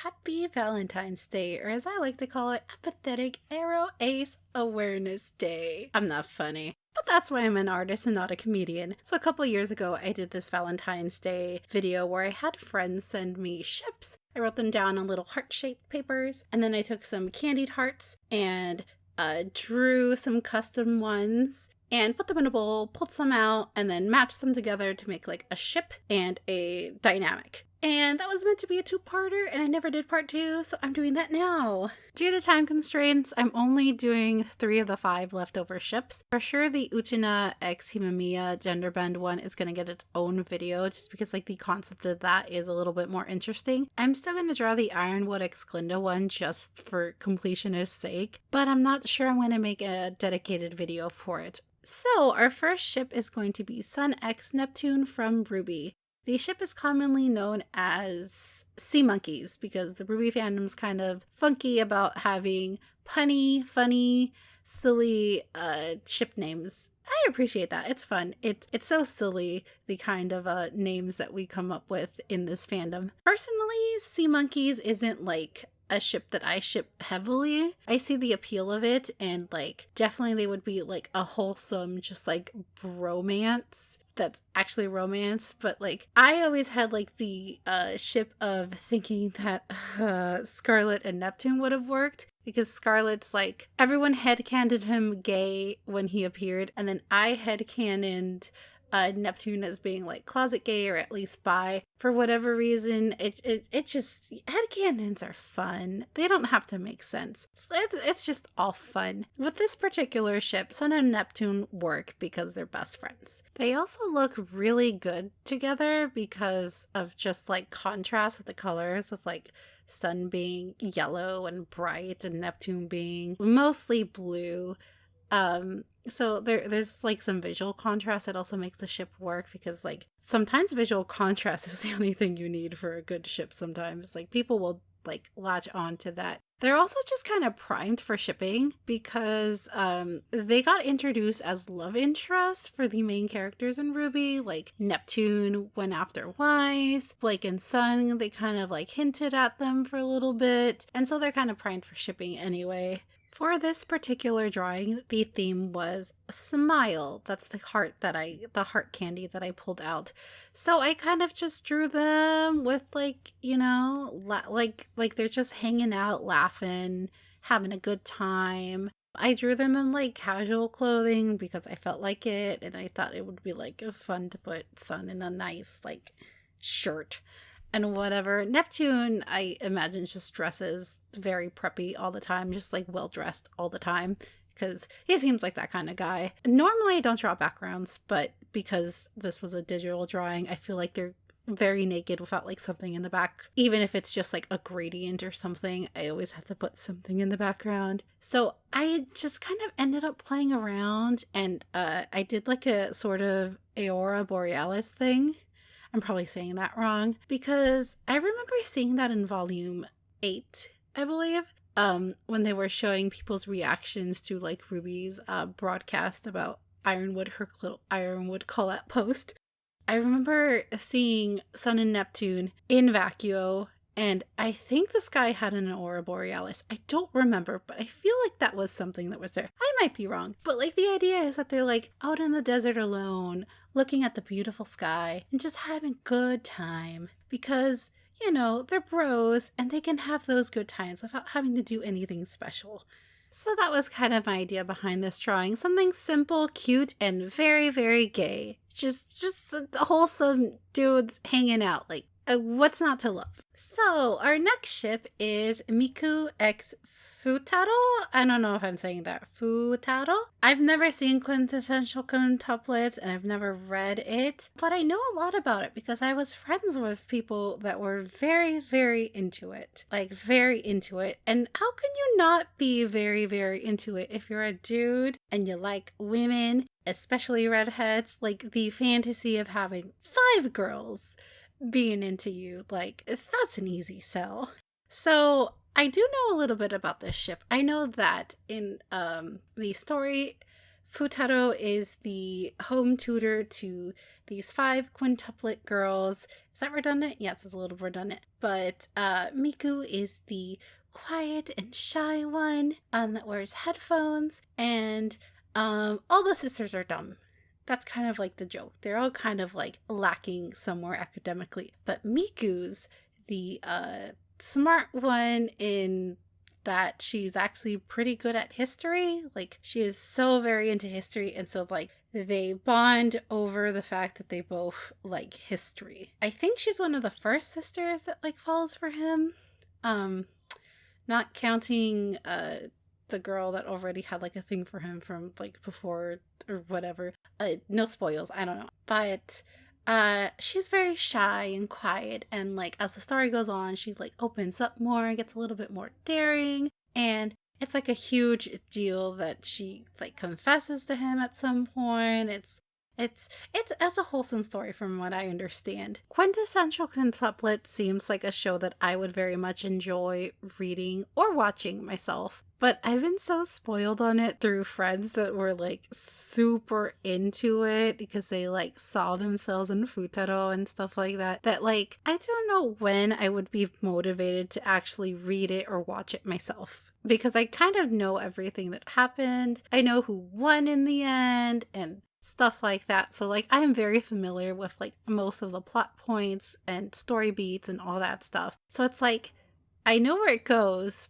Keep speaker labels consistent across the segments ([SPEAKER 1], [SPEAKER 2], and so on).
[SPEAKER 1] Happy Valentine's Day, or as I like to call it, Apathetic Arrow Ace Awareness Day. I'm not funny, but that's why I'm an artist and not a comedian. So a couple years ago, I did this Valentine's Day video where I had friends send me ships. I wrote them down on little heart-shaped papers, and then I took some candied hearts and drew some custom ones and put them in a bowl, pulled some out, and then matched them together to make like a ship and a dynamic. And that was meant to be a two-parter, and I never did part 2, so I'm doing that now. Due to time constraints, I'm only doing 3 of the 5 leftover ships. For sure, the Uchina x Himamiya gender bend one is going to get its own video, just because like the concept of that is a little bit more interesting. I'm still going to draw the Ironwood x Glinda one just for completionist sake, but I'm not sure I'm going to make a dedicated video for it. So our first ship is going to be Sun x Neptune from RWBY. The ship is commonly known as sea monkeys because the RWBY fandom's kind of funky about having punny, funny, silly ship names. I appreciate that. It's fun. It's so silly, the kind of names that we come up with in this fandom. Personally, sea monkeys isn't like a ship that I ship heavily. I see the appeal of it, and like definitely they would be like a wholesome, just like bromance that's actually romance, but like I always had like the ship of thinking that Scarlet and Neptune would have worked, because Scarlet's like everyone headcanoned him gay when he appeared, and then I headcanoned Neptune as being like closet gay or at least bi. For whatever reason, it just, headcanons are fun. They don't have to make sense. It's just all fun. With this particular ship, Sun and Neptune work because they're best friends. They also look really good together because of just like contrast with the colors, with like Sun being yellow and bright and Neptune being mostly blue. So there's like some visual contrast that also makes the ship work, because like sometimes visual contrast is the only thing you need for a good ship. Sometimes like people will like latch on to that. They're also just kind of primed for shipping because they got introduced as love interests for the main characters in RWBY. Like Neptune went after Weiss, Blake and Sun, they kind of like hinted at them for a little bit, and so they're kind of primed for shipping anyway. For this particular drawing, the theme was smile. That's the heart candy that I pulled out. So I kind of just drew them with like, you know, like they're just hanging out, laughing, having a good time. I drew them in like casual clothing because I felt like it, and I thought it would be like fun to put Sun in a nice like shirt and whatever. Neptune, I imagine, just dresses very preppy all the time, just like well dressed all the time, because he seems like that kind of guy. Normally I don't draw backgrounds, but because this was a digital drawing, I feel like they're very naked without like something in the back. Even if it's just like a gradient or something, I always have to put something in the background. So I just kind of ended up playing around, and I did like a sort of Aurora Borealis thing. I'm probably saying that wrong, because I remember seeing that in volume 8, I believe, when they were showing people's reactions to like RWBY's broadcast about Ironwood, her little Ironwood call-out post. I remember seeing Sun and Neptune in Vacuo, and I think this guy had an Aurora Borealis. I don't remember, but I feel like that was something that was there. I might be wrong, but like the idea is that they're like out in the desert alone, looking at the beautiful sky and just having a good time, because, you know, they're bros and they can have those good times without having to do anything special. So that was kind of my idea behind this drawing. Something simple, cute, and very, very gay. Just wholesome dudes hanging out. Like, what's not to love? So our next ship is Miku x Futaro. I don't know if I'm saying that. Futaro? I've never seen Quintessential Quintuplets, and I've never read it, but I know a lot about it because I was friends with people that were very, very into it. Like, very into it. And how can you not be very, very into it if you're a dude and you like women, especially redheads? Like, the fantasy of having 5 girls being into you, like, that's an easy sell. So I do know a little bit about this ship. I know that in the story, Futaro is the home tutor to these 5 quintuplet girls. Is that redundant? Yes, it's a little redundant. But Miku is the quiet and shy one that wears headphones, and all the sisters are dumb. That's kind of like the joke. They're all kind of like lacking somewhere academically. But Miku's the smart one in that she's actually pretty good at history. Like, she is so very into history, and so like they bond over the fact that they both like history. I think she's one of the first sisters that like falls for him. Not counting the girl that already had like a thing for him from like before or whatever. No spoils, I don't know. But she's very shy and quiet, and like as the story goes on, she like opens up more and gets a little bit more daring, and it's like a huge deal that she like confesses to him at some point. It's a wholesome story from what I understand. Quintessential Quintuplet seems like a show that I would very much enjoy reading or watching myself. But I've been so spoiled on it through friends that were like super into it because they like saw themselves in Futaro and stuff like that. That like, I don't know when I would be motivated to actually read it or watch it myself. Because I kind of know everything that happened. I know who won in the end and stuff like that. So like I'm very familiar with like most of the plot points and story beats and all that stuff. So it's like I know where it goes,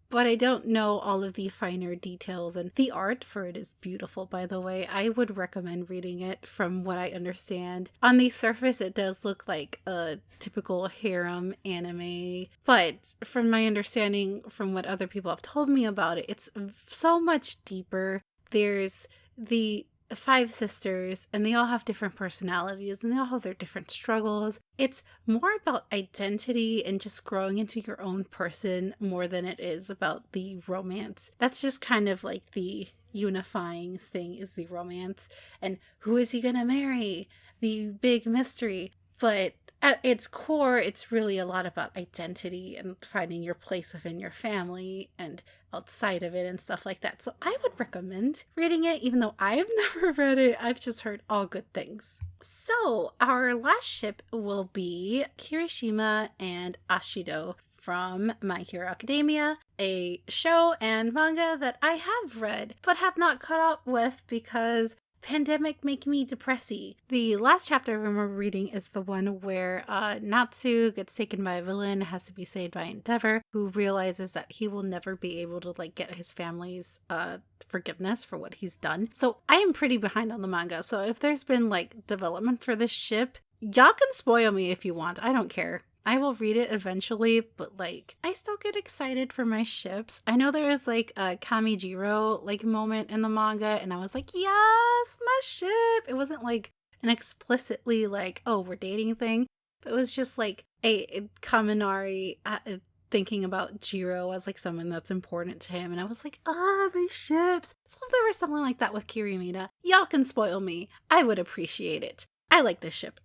[SPEAKER 1] but I don't know all of the finer details, and the art for it is beautiful, by the way. I would recommend reading it from what I understand. On the surface, it does look like a typical harem anime, but from my understanding, from what other people have told me about it, it's so much deeper. There's the 5 sisters, and they all have different personalities, and they all have their different struggles. It's more about identity and just growing into your own person more than it is about the romance. That's just kind of like the unifying thing, is the romance. And who is he gonna marry? The big mystery. But at its core, it's really a lot about identity and finding your place within your family and outside of it and stuff like that. So I would recommend reading it, even though I've never read it. I've just heard all good things. So our last ship will be Kirishima and Ashido from My Hero Academia, a show and manga that I have read but have not caught up with because pandemic make me depressy. The last chapter I remember reading is the one where Natsu gets taken by a villain, has to be saved by Endeavor, who realizes that he will never be able to like get his family's forgiveness for what he's done. So I am pretty behind on the manga, so if there's been like development for this ship, y'all can spoil me if you want. I don't care. I will read it eventually, but like I still get excited for my ships. I know there is like a Kamijiro like moment in the manga, and I was like, yes, my ship. It wasn't like an explicitly like, oh, we're dating thing, but it was just like a Kaminari thinking about Jiro as like someone that's important to him, and I was like, my ships. So if there was something like that with Kirimina, y'all can spoil me. I would appreciate it. I like this ship.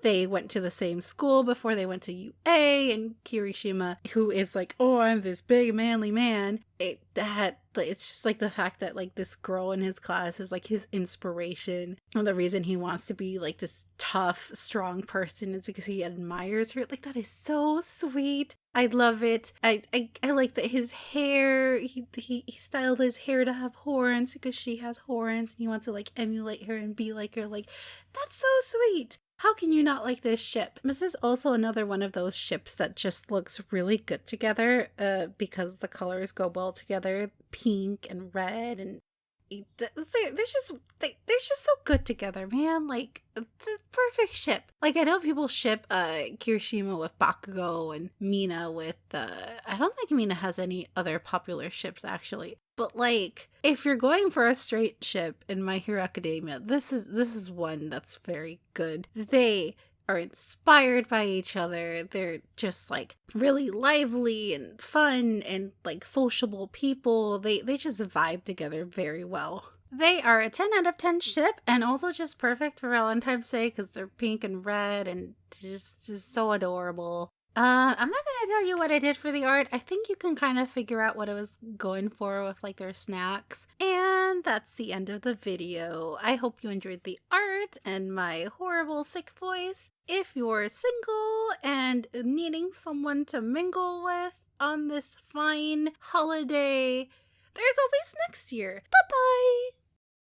[SPEAKER 1] They went to the same school before they went to UA, and Kirishima, who is like, oh, I'm this big manly man, it's just like the fact that like this girl in his class is like his inspiration, and the reason he wants to be like this tough, strong person is because he admires her. Like, that is so sweet. I love it. I like that his hair, he styled his hair to have horns because she has horns, and he wants to like emulate her and be like her. Like, that's so sweet. How can you not like this ship? This is also another one of those ships that just looks really good together because the colors go well together. Pink and red, and they're just so good together, man. Like, it's a perfect ship. Like, I know people ship Kirishima with Bakugo and Mina with I don't think Mina has any other popular ships actually. But like, if you're going for a straight ship in My Hero Academia, this is one that's very good. They are inspired by each other. They're just like really lively and fun and like sociable people. They just vibe together very well. They are a 10 out of 10 ship, and also just perfect for Valentine's Day because they're pink and red and just so adorable. I'm not gonna tell you what I did for the art. I think you can kind of figure out what I was going for with like their snacks. And And that's the end of the video. I hope you enjoyed the art and my horrible sick voice. If you're single and needing someone to mingle with on this fine holiday, there's always next year. Bye-bye!